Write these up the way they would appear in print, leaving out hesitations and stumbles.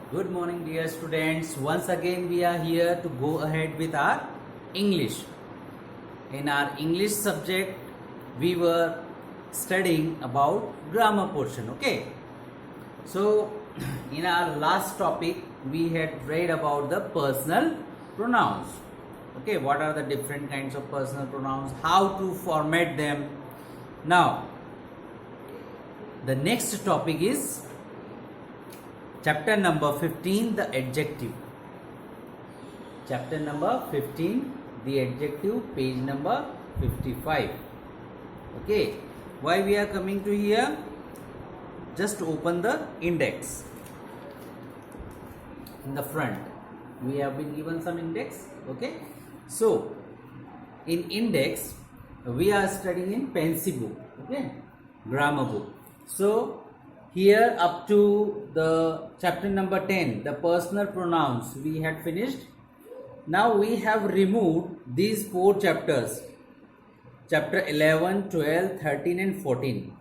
Good morning, dear students. Once again, we are here to go ahead with our English. In our English subject, we were studying about grammar portion. Okay. So, in our last topic, we had read about the personal pronouns. Okay, what are the different kinds of personal pronouns? How to format them? Now, the next topic is chapter number 15, the adjective. Chapter number 15, the adjective, page number 55. Okay, why we are coming to here? Just open the index. In the front, we have been given some index. Okay, so in index, we are studying in Pencil book. Okay, grammar book. So here up to the chapter number 10, the personal pronouns, we had finished. Now we have removed these 4 chapters, chapter 11, 12, 13 and 14.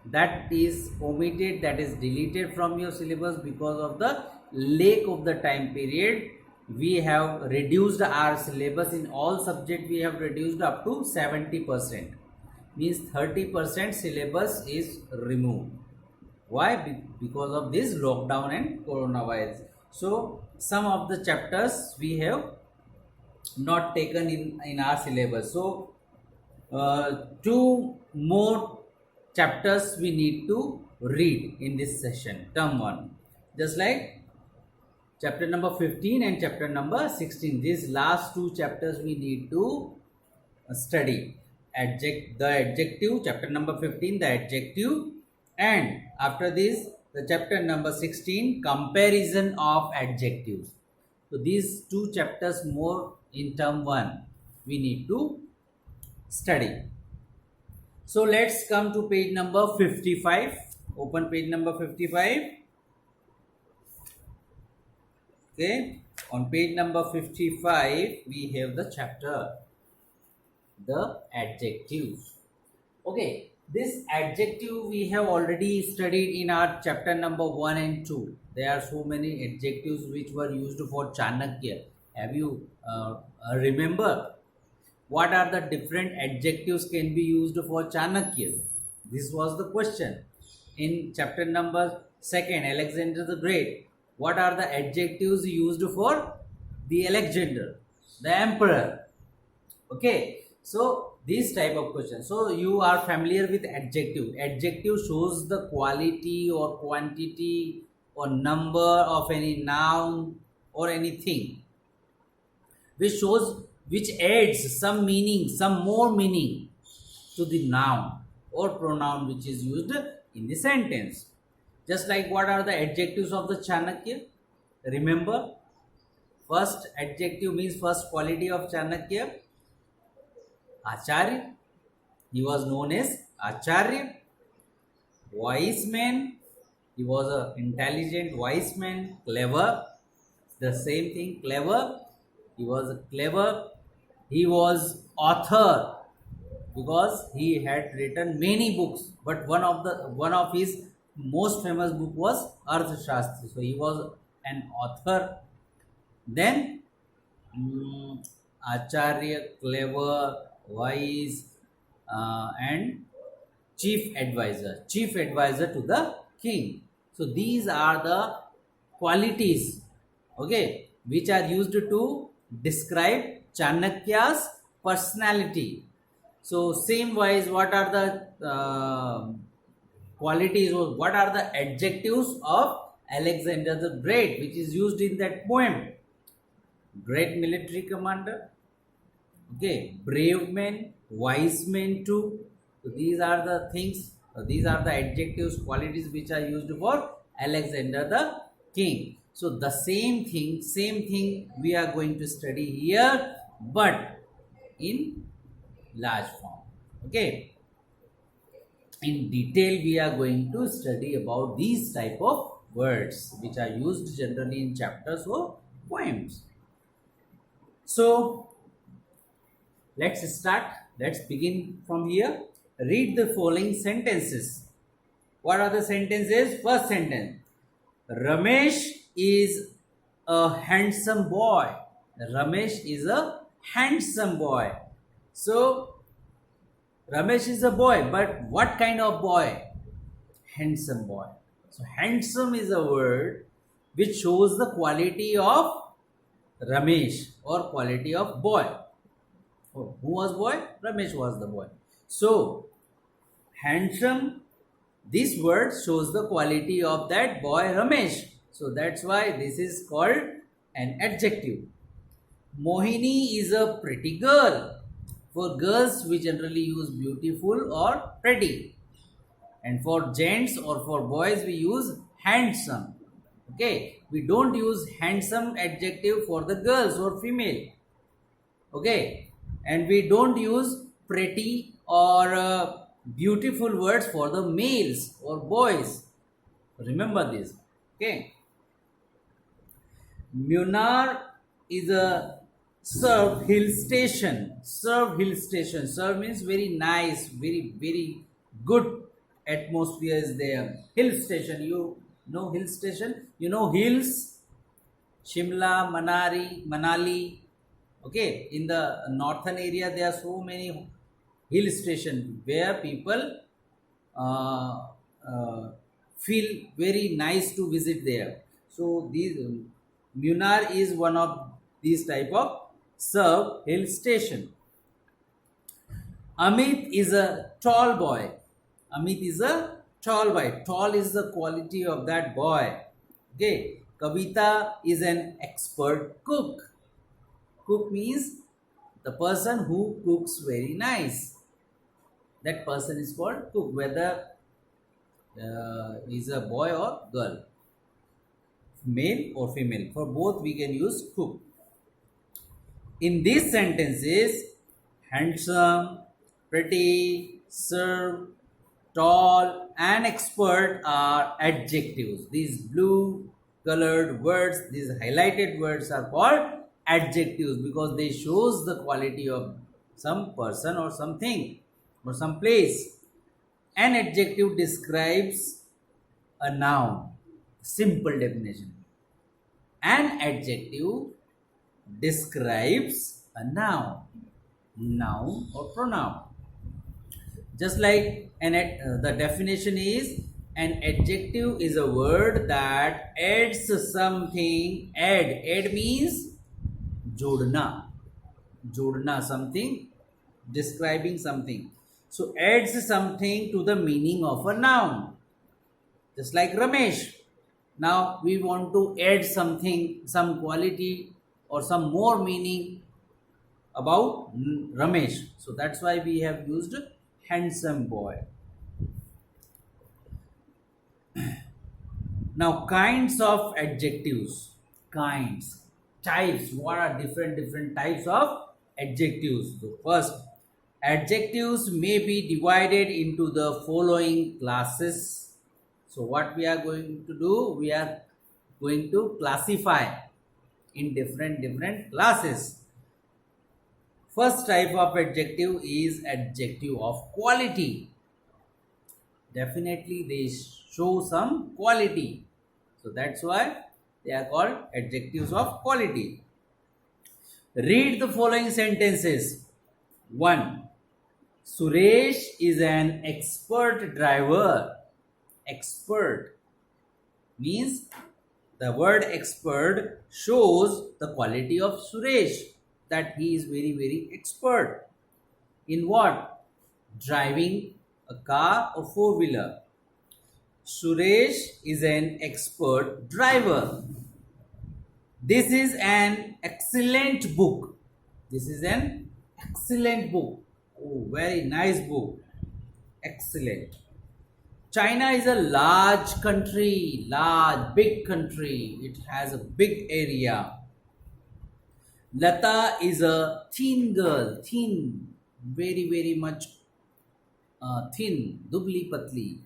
That is omitted, that is deleted from your syllabus because of the lack of the time period. We have reduced our syllabus in all subjects. We have reduced up to 70%. Means 30% syllabus is removed. Why? Because of this lockdown and coronavirus. So some of the chapters we have not taken in our syllabus. So 2 more chapters we need to read in this session, term 1. Just like chapter number 15 and chapter number 16. These last 2 chapters we need to study. The adjective, chapter number 15, the adjective, and after this the chapter number 16, comparison of adjectives. So these 2 chapters more in term 1 we need to study. So let's come to page number 55. Open page number 55. Okay, on page number 55 we have the chapter, the adjectives. Okay, this adjective we have already studied in our chapter number 1 and 2. There are so many adjectives which were used for Chanakya. Have you remember what are the different adjectives can be used for Chanakya? This was the question. In chapter number 2, Alexander the Great, what are the adjectives used for the Alexander, the emperor? Okay, so this type of question. So you are familiar with adjective. Adjective shows the quality or quantity or number of any noun or anything, which adds some meaning, some more meaning to the noun or pronoun which is used in the sentence. Just like what are the adjectives of the Chanakya? Remember, first adjective means first quality of Chanakya. Acharya, he was known as Acharya. Wise man, he was an intelligent wise man. Clever, the same thing, clever. He was clever. He was author because he had written many books, but one of his most famous book was Arthashastra. So he was an author. Then Acharya, clever, wise, and chief advisor to the king. So these are the qualities, okay, which are used to describe Chanakya's personality. So same wise, what are the qualities or what are the adjectives of Alexander the Great, which is used in that poem? Great military commander, okay, brave man, wise man too. So these are the things, these are the adjectives, qualities which are used for Alexander the king. So the same thing we are going to study here, but in large form. Okay, in detail we are going to study about these type of words which are used generally in chapters or poems. So let's start. Let's begin from here. Read the following sentences. What are the sentences? First sentence. Ramesh is a handsome boy. Ramesh is a handsome boy. So Ramesh is a boy, but what kind of boy? Handsome boy. So handsome is a word which shows the quality of Ramesh or quality of boy. Oh, who was boy? Ramesh was the boy. So handsome, this word shows the quality of that boy Ramesh. So that's why this is called an adjective. Mohini is a pretty girl. For girls, we generally use beautiful or pretty. And for gents or for boys, we use handsome. Okay, we don't use handsome adjective for the girls or female. Okay, and we don't use pretty or beautiful words for the males or boys. Remember this. Okay, Munnar is a surf hill station. Surf hill station. Surf means very nice, very good atmosphere is there. Hill station. You know hill station. You know hills. Shimla, Manali. Okay, in the northern area there are so many hill stations where people uh, feel very nice to visit there. So these Munnar is one of these type of surf hill station. Amit is a tall boy. Amit is a tall boy. Tall is the quality of that boy. Okay. Kavita is an expert cook. Cook means the person who cooks very nice. That person is called cook, whether is a boy or girl, male or female. For both we can use cook. In these sentences, handsome, pretty, serve, tall, and expert are adjectives. These blue colored words, these highlighted words are called adjectives because they shows the quality of some person or something or some place. An adjective describes a noun. Simple definition. An adjective describes a noun or pronoun. Just like the definition is, an adjective is a word that adds something. Add means jodna something, describing something. So adds something to the meaning of a noun. Just like Ramesh. Now we want to add something, some quality or some more meaning about Ramesh. So that's why we have used handsome boy. Now kinds of adjectives. Kinds. Types. What are different types of adjectives? So first, adjectives may be divided into the following classes. So what we are going to do? We are going to classify in different classes. First type of adjective is adjective of quality. Definitely they show some quality. So that's why they are called adjectives of quality. Read the following sentences. 1. Suresh is an expert driver. Expert means the word expert shows the quality of Suresh, that he is very expert. In what? Driving a car or four-wheeler. Suresh is an expert driver. This is an excellent book. This is an excellent book. Oh, very nice book. Excellent. China is a large country, big country. It has a big area. Lata is a thin girl, thin, very much thin, dubli patli.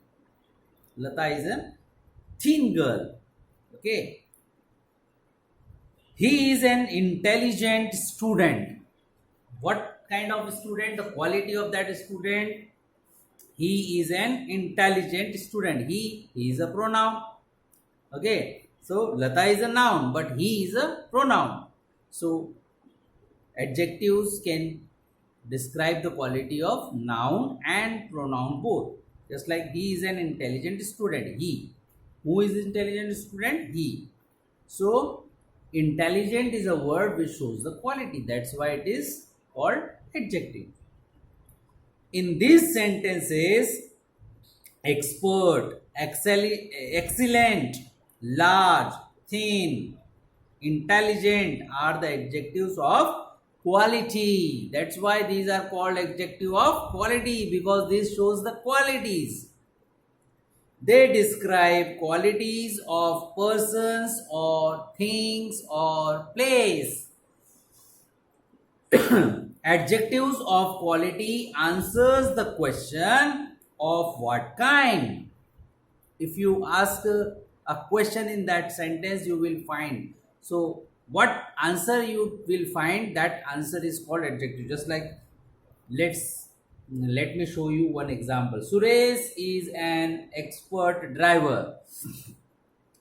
Lata is a thin girl. Okay. He is an intelligent student. What kind of student? The quality of that student? He is an intelligent student. He is a pronoun. Okay. So Lata is a noun, but he is a pronoun. So adjectives can describe the quality of noun and pronoun both. Just like he is an intelligent student. He. Who is intelligent student? He. So intelligent is a word which shows the quality. That's why it is called adjective. In these sentences, expert, excellent, large, thin, intelligent are the adjectives of quality. That's why these are called adjective of quality, because this shows the qualities. They describe qualities of persons or things or place. Adjectives of quality answers the question of what kind. If you ask a question in that sentence, you will find. So what answer you will find, that answer is called adjective. Just like let me show you one example. Suresh is an expert driver.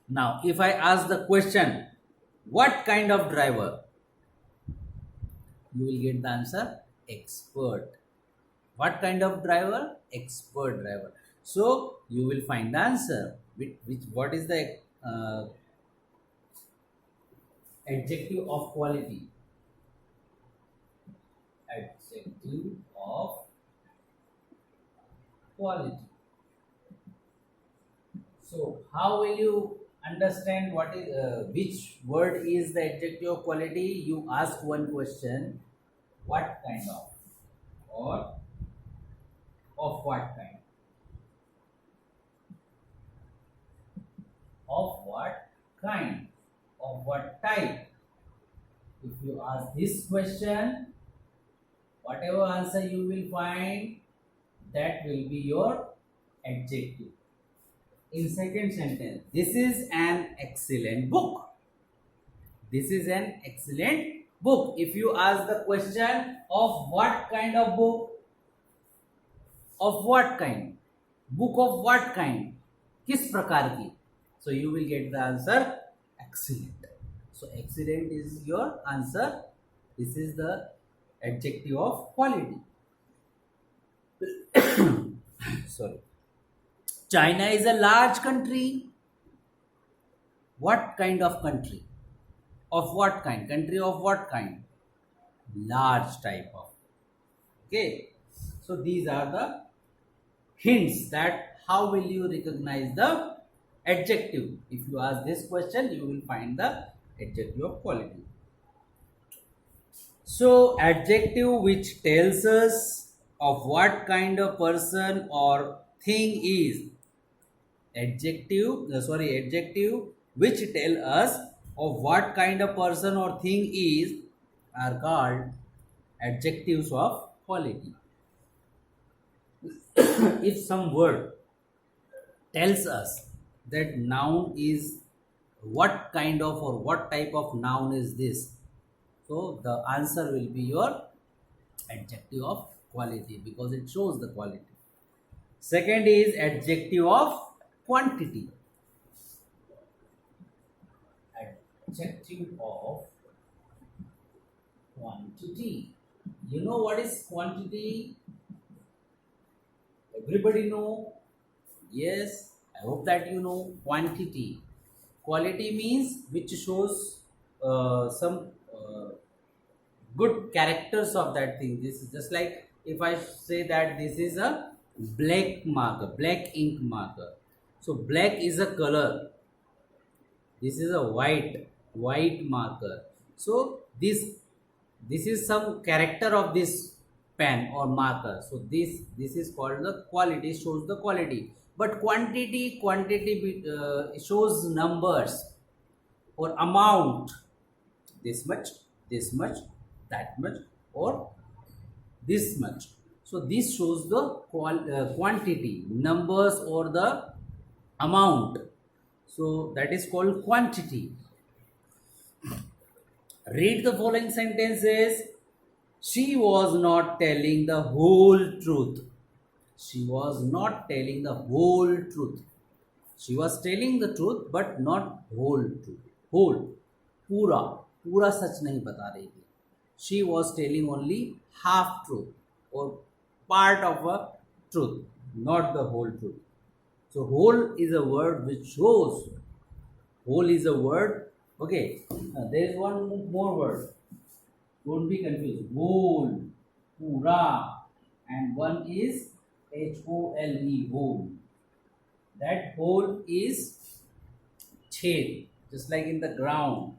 Now if I ask the question, what kind of driver, you will get the answer expert. What kind of driver? Expert driver. So you will find the answer. What is the adjective of quality? Adjective of quality. So how will you understand what is which word is the adjective of quality? You ask one question: what kind of, or of what kind? Of what kind? Of what type? If you ask this question, whatever answer you will find, that will be your adjective. In second sentence, this is an excellent book. This is an excellent book. If you ask the question of what kind of book, of what kind, book of what kind, किस प्रकार की, so you will get the answer excellent. So excellent is your answer. This is the adjective of quality. Sorry. China is a large country. What kind of country? Of what kind? Country of what kind? Large type of. Okay. So these are the hints that how will you recognize the adjective. If you ask this question, you will find the adjective of quality. So adjective which tells us of what kind of person or thing is. Adjective which tell us of what kind of person or thing is are called adjectives of quality. If some word tells us that noun is what kind of or what type of noun is this, so the answer will be your adjective of quality, because it shows the quality. Second is adjective of quantity. Adjective of quantity. You know what is quantity? Everybody know? Yes, I hope that you know quantity. Quality means which shows some good characters of that thing. This is just like if I say that this is a black marker, black ink marker. So black is a color. This is a white marker. So this is some character of this pen or marker. So this is called the quality, shows the quality. But quantity shows numbers or amount. This much, that much, or this much. So this shows the quantity, numbers or the amount. So that is called quantity. Read the following sentences. She was not telling the whole truth. She was not telling the whole truth. She was telling the truth but not whole truth. Whole, पूरा, पूरा सच नहीं बता रही थी. She was telling only half truth or part of a truth, not the whole truth. So whole is a word which shows. Whole is a word. Okay, there is one more word. Don't be confused. Whole, pura, and one is HOLE, whole. That hole is ched, just like in the ground.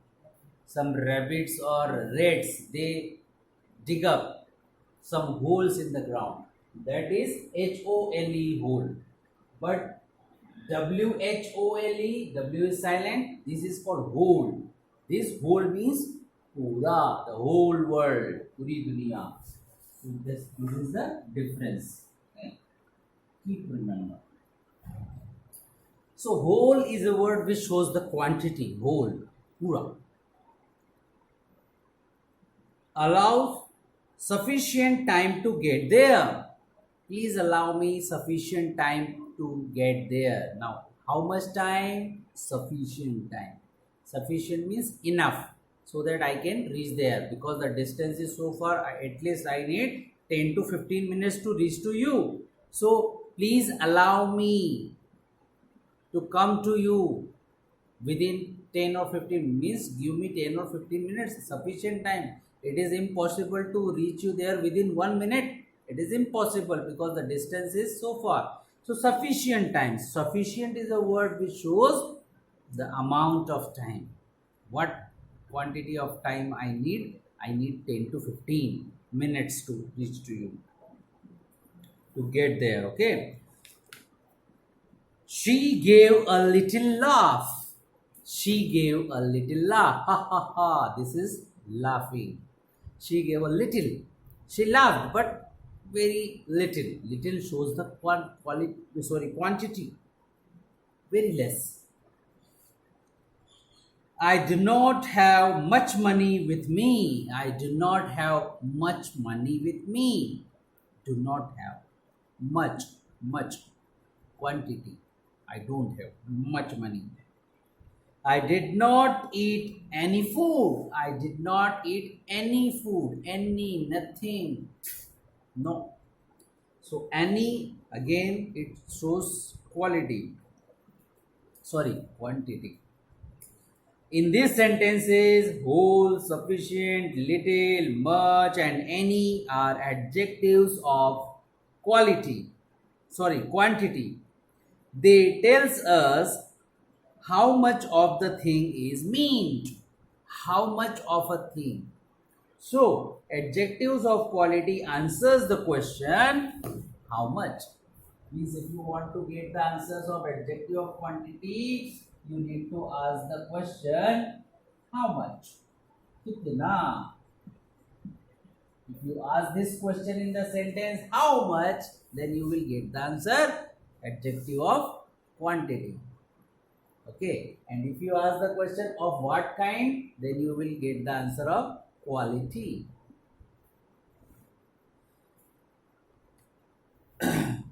Some rabbits or rats, they dig up some holes in the ground. That is HOLE, hole. But WHOLE, W is silent. This is called whole. This whole means pura, the whole world, puri dunya. So this is the difference. Okay? Keep remember. So whole is a word which shows the quantity. Whole, pura. Allows sufficient time to get there. Please allow me sufficient time to get there. Now, how much time? Sufficient time. Sufficient means enough so that I can reach there, because the distance is so far. At least I need 10 to 15 minutes to reach to you. So please allow me to come to you within 10 or 15, means give me 10 or 15 minutes, sufficient time. It is impossible to reach you there within 1 minute. It is impossible because the distance is so far. So sufficient time. Sufficient is a word which shows the amount of time. What quantity of time I need? I need 10 to 15 minutes to reach to you, to get there. Okay. She gave a little laugh. She gave a little laugh. Ha ha ha. This is laughing. She gave a little. She laughed, but very little. Little shows the quantity. Very less. I do not have much money with me. I do not have much money with me. Do not have much quantity. I don't have much money. I did not eat any food. I did not eat any food. Any, nothing. No. So any, again, it shows quality. Sorry, quantity. In these sentences, whole, sufficient, little, much, and any are adjectives of quality. Sorry, quantity. They tells us how much of the thing is meant. How much of a thing. So, adjectives of quality answers the question, how much. Means if you want to get the answers of adjective of quantity, you need to ask the question, how much? Kitna? If you ask this question in the sentence, how much, then you will get the answer, adjective of quantity. Okay, and if you ask the question of what kind, then you will get the answer of quality.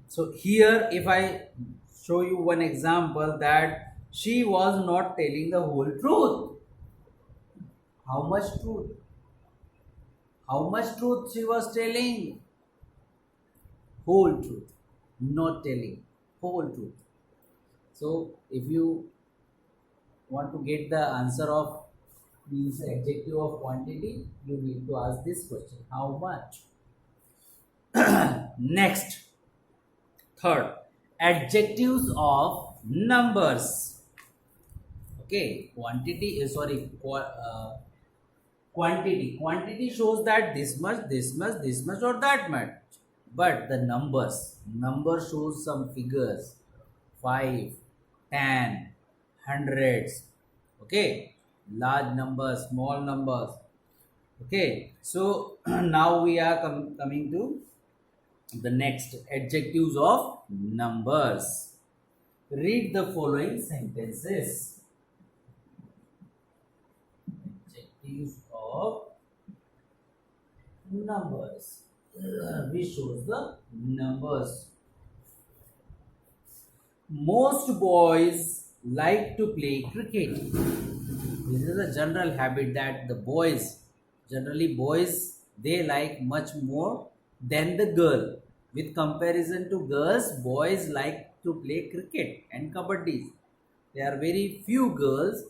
So here, if I show you one example that she was not telling the whole truth. How much truth? How much truth she was telling? Whole truth, not telling, whole truth. So if you want to get the answer of means adjective of quantity, you need to ask this question, how much? Next, third, adjectives of numbers. Okay, quantity is quantity. Quantity shows that this much, or that much. But the number shows some figures, 5, 10, hundreds. Okay, large numbers, small numbers. Okay, so now we are coming to the next, adjectives of numbers. Read the following sentences. Adjectives of numbers. Which shows the numbers. Most boys like to play cricket. This is a general habit that the boys, generally boys, they like much more than the girl. With comparison to girls, boys like to play cricket and kabaddi. There are very few girls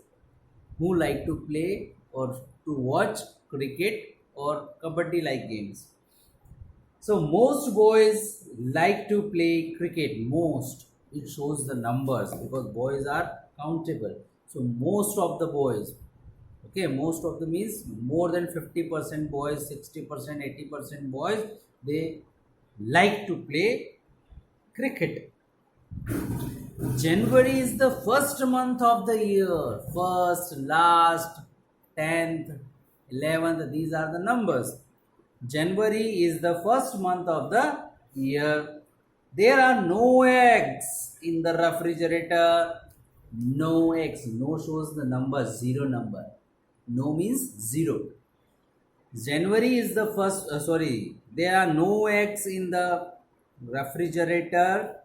who like to play or to watch cricket or kabaddi like games. So most boys like to play cricket. Most. It shows the numbers because boys are countable. So most of the boys, okay, most of the means more than 50% boys, 60%, 80% boys, they like to play cricket. January is the first month of the year. First, last, 10th, 11th, these are the numbers. January is the first month of the year. There are no eggs in the refrigerator. No eggs. No shows the number, zero number. No means zero. January is the first, there are no eggs in the refrigerator.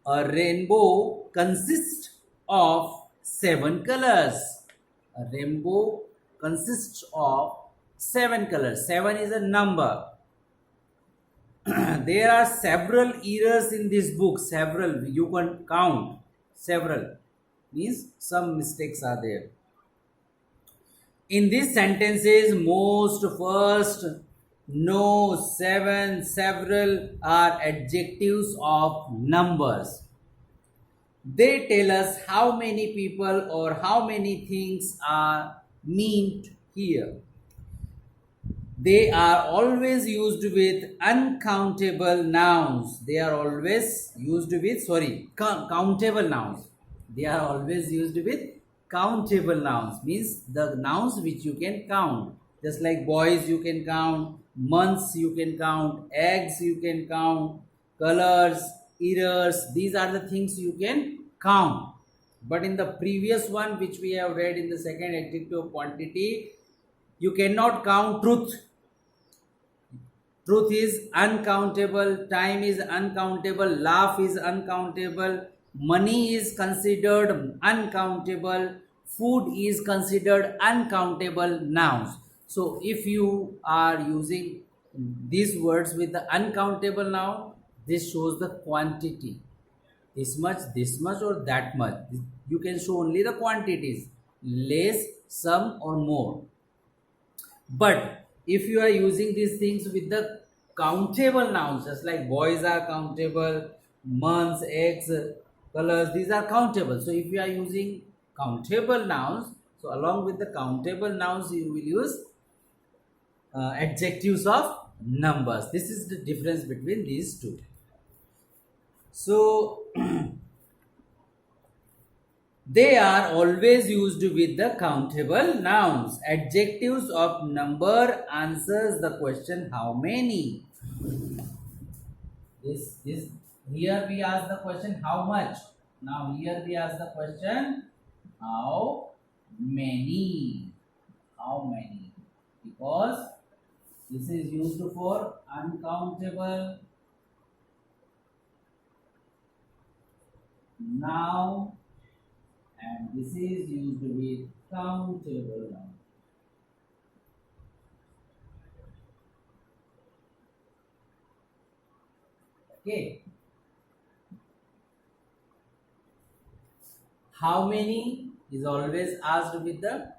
A rainbow consists of seven colors. A rainbow consists of seven colors. Seven is a number. There are several errors in this book. Several, you can count. Several means some mistakes are there. In these sentences, most, first, no, seven, several are adjectives of numbers. They tell us how many people or how many things are meant here. They are always used with uncountable nouns. They are always used with, countable nouns. They are always used with countable nouns. Means the nouns which you can count. Just like boys you can count, months you can count, eggs you can count, colors, errors. These are the things you can count. But in the previous one which we have read in the second adjective quantity, you cannot count truth. Truth is uncountable, time is uncountable, laugh is uncountable, money is considered uncountable, food is considered uncountable nouns. So if you are using these words with the uncountable noun, this shows the quantity. This much or that much. You can show only the quantities, less, some or more. But if you are using these things with the countable nouns, just like boys are countable, months, eggs, colors, these are countable. So if you are using countable nouns, so along with the countable nouns, you will use adjectives of numbers. This is the difference between these two. So they are always used with the countable nouns. Adjectives of number answers the question how many. This here we ask the question how much. Now here we ask the question how many. How many? Because this is used for uncountable noun and this is used with countable noun. Okay. How many is always asked with the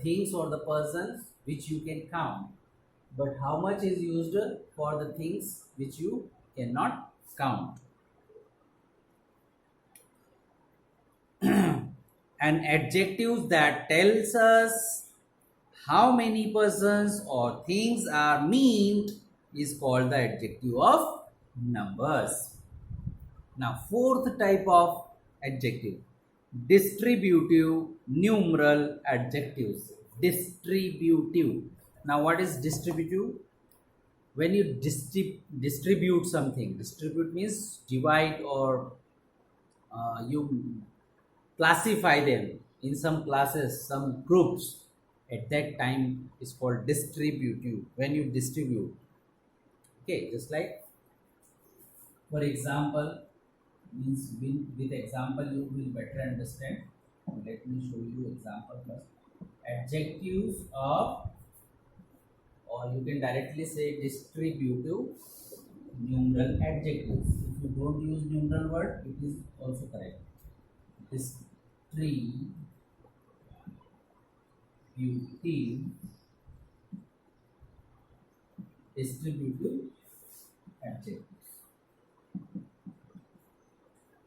things or the persons which you can count. But how much is used for the things which you cannot count. An adjective that tells us how many persons or things are meant is called the adjective of numbers. Now, fourth type of adjective, distributive numeral adjectives. Distributive. Now, what is distributive? When you distribute something, distribute means divide or you classify them in some classes, some groups. At that time is called distributive. When you distribute, okay, just like for example, Means with example you will better understand. Let me show you example first. Adjectives of, or you can directly say distributive numeral adjectives. If you don't use numeral word, it is also correct. Distributive distributive adjectives.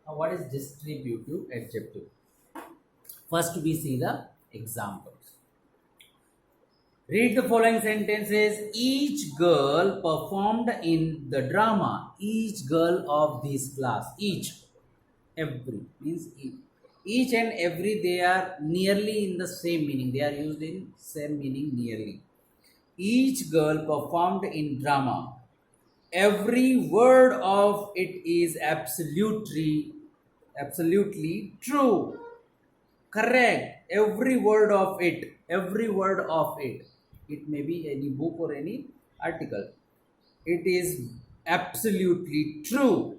Now, what is distributive adjective? First, we see the examples. Read the following sentences. Each girl performed in the drama. Each girl of this class. Each, every means each. Each and every, they are nearly in the same meaning. They are used in same meaning nearly. Each girl performed in drama. Every word of it is absolutely true. Correct. Every word of it. Every word of it. It may be any book or any article. It is absolutely true.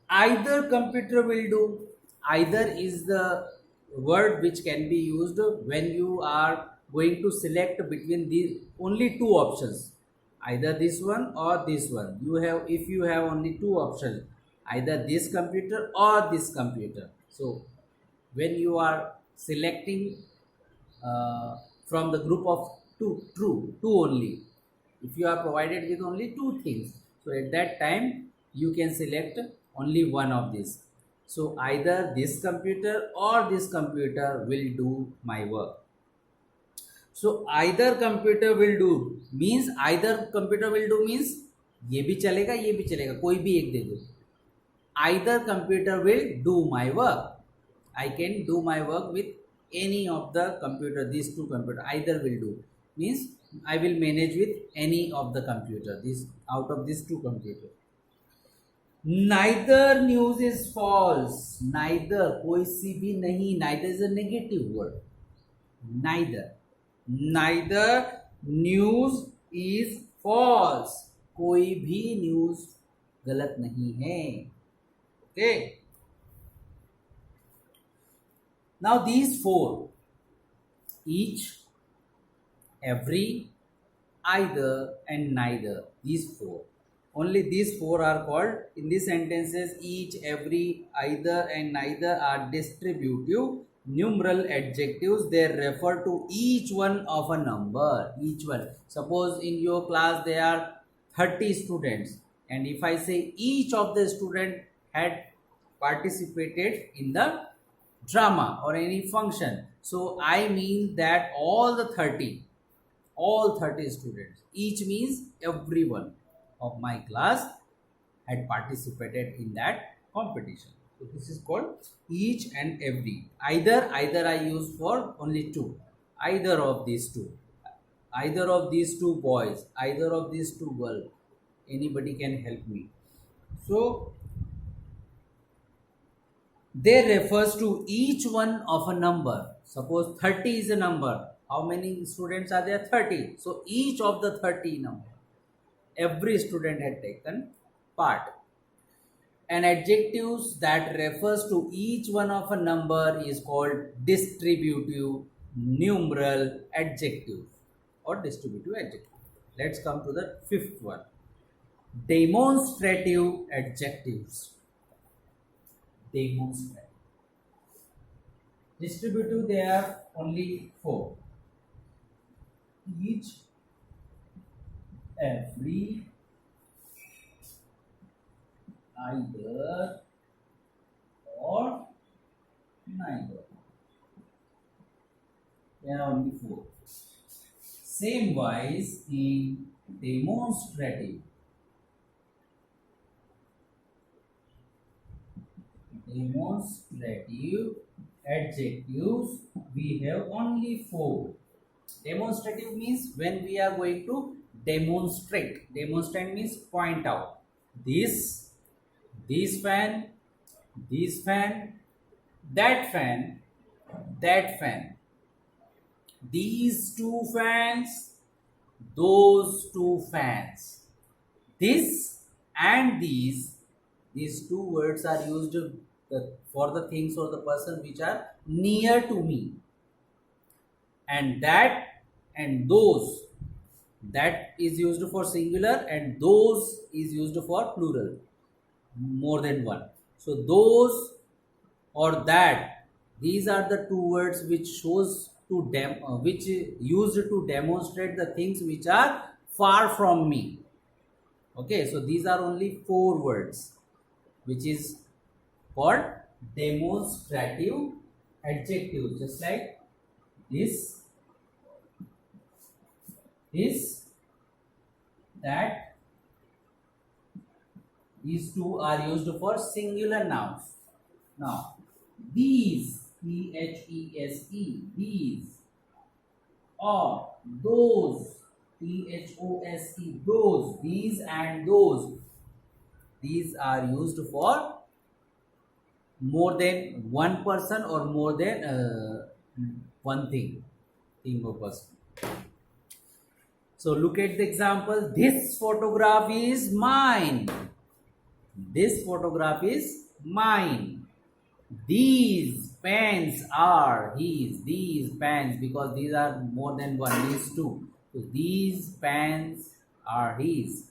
Either computer will do. Either is the word which can be used when you are going to select between these only two options. Either this one or this one. You have, if you have only two options, either this computer or this computer. So when you are selecting uh, from the group of two only, if you are provided with only two things, so at that time you can select only one of these. So either this computer or this computer will do my work. So either computer will do means, either computer will do means ये भी चलेगा ये भी चलेगा, कोई भी एक दे दो. Either computer will do my work. I can do my work with any of the computer. These two computer either will do means I will manage with any of the computer. This out of these two computers. Neither news is false. Neither, कोई सी भी नहीं. Neither is a negative word. Neither. Neither news is false. कोई भी news गलत नहीं है. Okay. Now these four, each, every, either and neither, these four. Only these four are called, in these sentences, each, every, either and neither are distributive numeral adjectives. They refer to each one of a number. Each one. Suppose in your class there are 30 students, and if I say each of the student had participated in the drama or any function, so I mean that all 30 students, each means everyone of my class had participated in that competition. So this is called each and every. Either I use for only two. Either of these two. Either of these two boys. Either of these two girls. Anybody can help me. So they refers to each one of a number. Suppose 30 is a number. How many students are there? 30. So each of the 30 number. Every student had taken part. An adjectives that refers to each one of a number is called distributive numeral adjective or distributive adjective. Let's come to the fifth one. Demonstrative adjectives. Demonstrative. Distributive, there are only four. Each, every, either, or neither. There are only four. Same wise in demonstrative. Demonstrative adjectives, we have only four. Demonstrative means when we are going to demonstrate. Demonstrate means point out. This fan, this fan, that fan, that fan. These two fans, those two fans. This and these, These two words are used for the things or the person which are near to me. And that and those, that is used for singular and those is used for plural, more than one. So those or that, these are the two words which shows to which used to demonstrate the things which are far from me. Okay, so these are only four words which is called demonstrative adjectives, just like this, that. These two are used for singular nouns. Now, these, these, or those, those, these and those, these are used for more than one person or more than one thing or person. So look at the example. This photograph is mine. This photograph is mine. These pens are his. These pens, because these are more than one, these two. So these pens are his.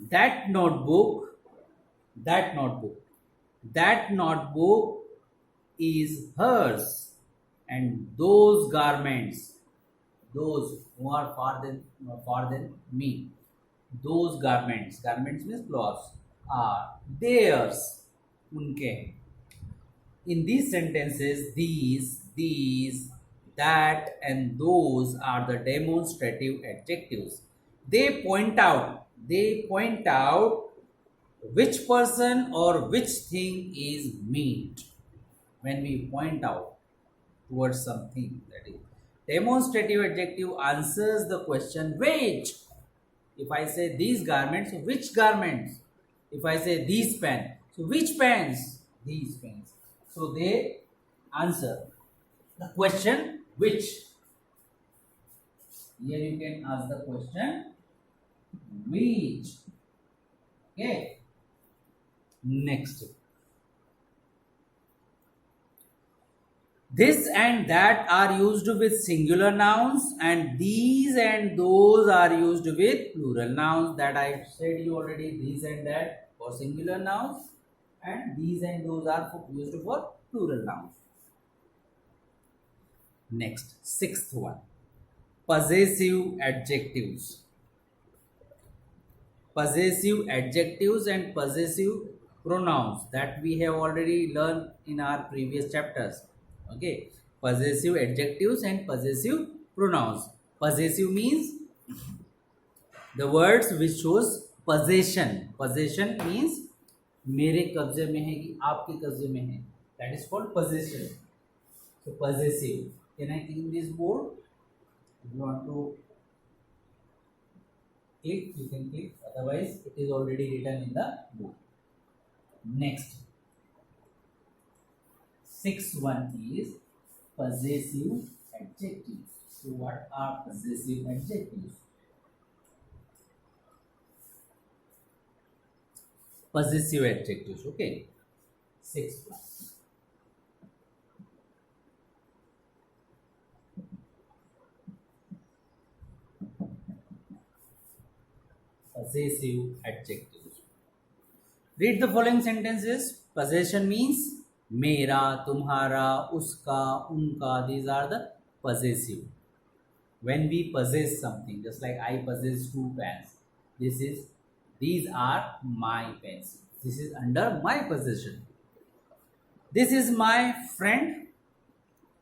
That notebook, that notebook, that notebook is hers. And those garments, those who are far than me, those garments, garments means clothes, are theirs, unke. In these sentences, these, that, and those are the demonstrative adjectives. They point out which person or which thing is meant. When we point out towards something, that is demonstrative adjective answers the question which. If I say these garments, so which garments? If I say these pens, so which pens? These pens. So they answer the question which. Here you can ask the question which. Okay. Next. This and that are used with singular nouns, and these and those are used with plural nouns. That I said you already, these and that for singular nouns, and these and those are used for plural nouns. Next, sixth one, possessive adjectives. Possessive adjectives and possessive pronouns that we have already learned in our previous chapters. Okay, possessive adjectives and possessive pronouns. Possessive means the words which shows possession. Possession means मेरे कब्जे में है कि आपके कब्जे में है. That is called possession. So possessive. Can I clean this board? If you want to click, you can click. Otherwise, it is already written in the book. Next, sixth one is possessive adjectives. So what are possessive adjectives? Possessive adjectives. Okay. Sixth one. Possessive adjectives. Read the following sentences. Possession means mera, tumhara, uska, unka. These are the possessive. When we possess something, just like I possess two pens. These are my pens. This is under my possession. This is my friend.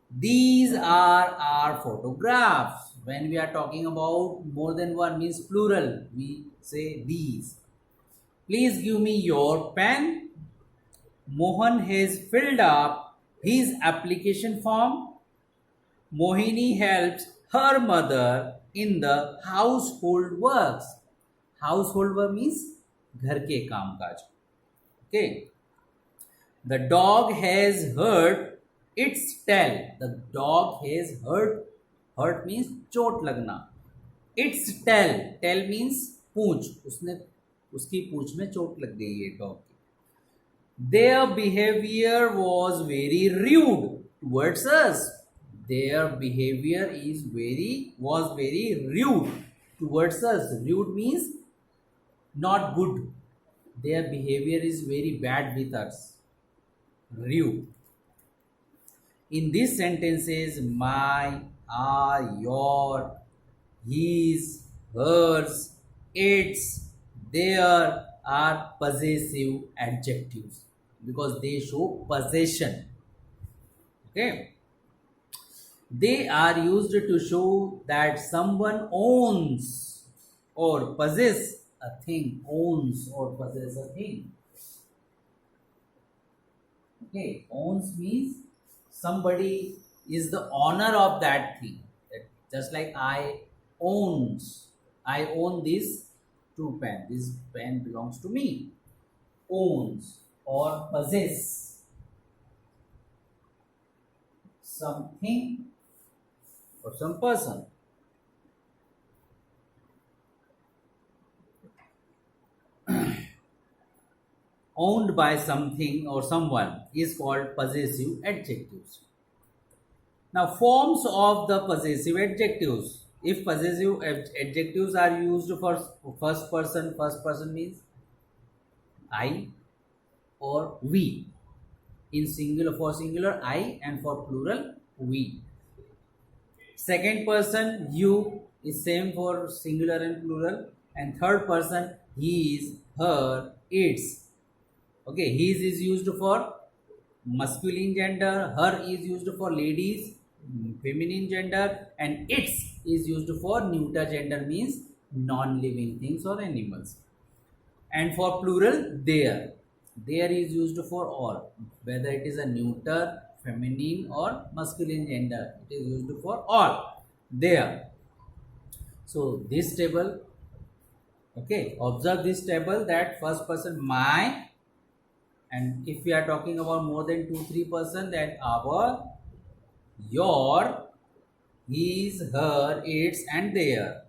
These are our photographs. When we are talking about more than one, means plural, we say these. Please give me your pen. Mohan has filled up his application form. Mohini helps her mother in the household works. Household work means घर के काम काज. Okay. The dog has hurt its tail. The dog has hurt. Hurt means चोट लगना. Its tail. Tail means पूंछ. उसकी पूंछ में चोट लग गई है डॉग की. Their behavior was very rude towards us. Their behavior was very rude towards us. Rude means not good. Their behavior is very bad with us. Rude. In these sentences, my, our, your, his, hers, its, their are possessive adjectives because they show possession. Okay, they are used to show that someone owns or possess a thing, owns or possess a thing. Okay, owns means somebody is the owner of that thing. Just like I own this two pen. This pen belongs to me. Owns or possess something or some person. Owned by something or someone is called possessive adjectives. Now, forms of the possessive adjectives. If possessive adjectives are used for first person means I or we. In singular, for singular I, and for plural we. Second person you is same for singular and plural, and third person his, her, its. Okay, his is used for masculine gender, her is used for ladies, feminine gender, and its is used for neuter gender means non-living things or animals. And for plural, there is used for all, whether it is a neuter, feminine, or masculine gender, it is used for all. There. So this table, okay, observe this table that first person my, and if we are talking about more than 2-3 person, that our, your, his, her, its, and their.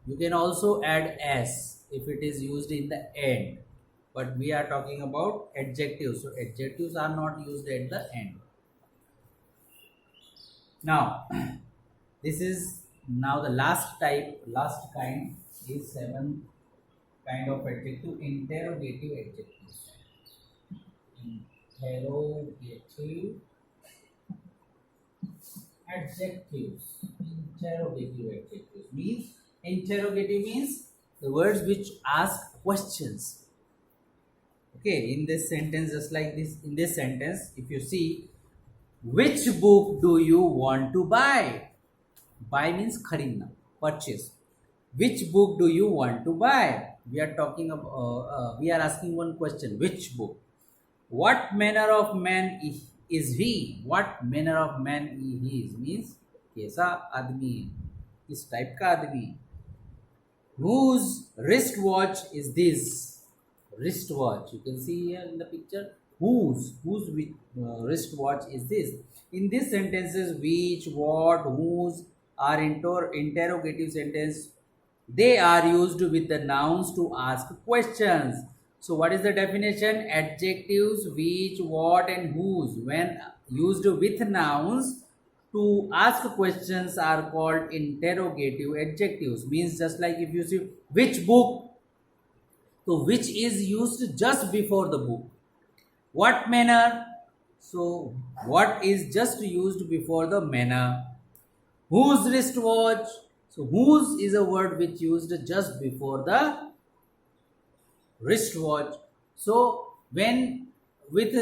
You can also add s if it is used in the end, but we are talking about adjectives, so adjectives are not used at the end. Now this is now the last kind is seventh kind of adjective, interrogative adjectives. Interrogative adjectives. Interrogative means the words which ask questions. Okay, in this sentence, just like this, in this sentence, if you see, which book do you want to buy? Buy means kharidna, purchase. Which book do you want to buy? We are talking about, we are asking one question, which book? What manner of man is he? What manner of man he is means कैसा आदमी है, किस type का आदमी है. Whose wristwatch is this? Wristwatch. You can see here in the picture. Whose wristwatch is this? In these sentences, which, what, whose are interrogative sentence. They are used with the nouns to ask questions. So, what is the definition? Adjectives which, what, and whose, when used with nouns to ask questions, are called interrogative adjectives. Means just like if you see which book, so which is used just before the book. What manner? So what is just used before the manner. Whose wristwatch? So whose is a word which used just before the wristwatch. So when with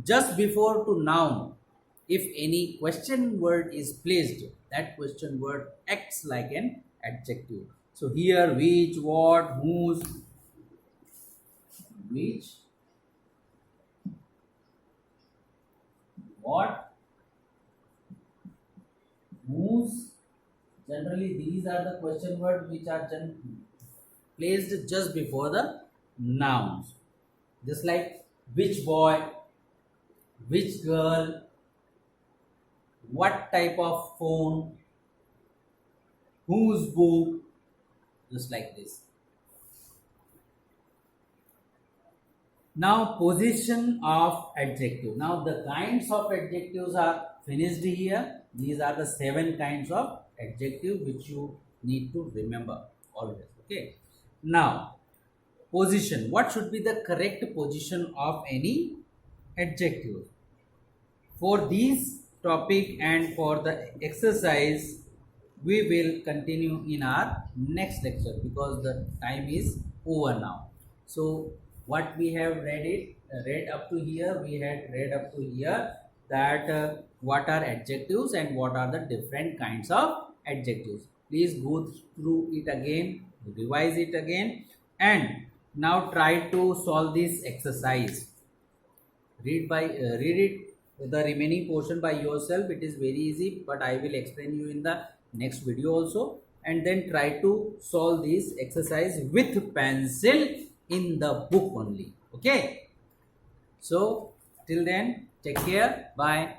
just before to noun, if any question word is placed, that question word acts like an adjective. So here which, what, whose, which, what, whose. Generally these are the question words which are placed just before the nouns. Just like which boy, which girl, what type of phone, whose book, just like this. Now position of adjective. Now the kinds of adjectives are finished here. These are the 7 kinds of adjective which you need to remember always. Okay. Now position. What should be the correct position of any adjective? For this topic and for the exercise, we will continue in our next lecture because the time is over now. So what we have read up to here, we had read up to here that what are adjectives and what are the different kinds of adjectives. Please go through it again, revise it again, and now try to solve this exercise. Read it the remaining portion by yourself. It is very easy, but I will explain you in the next video also, and then try to solve this exercise with pencil in the book only. Okay, so till then, take care, bye.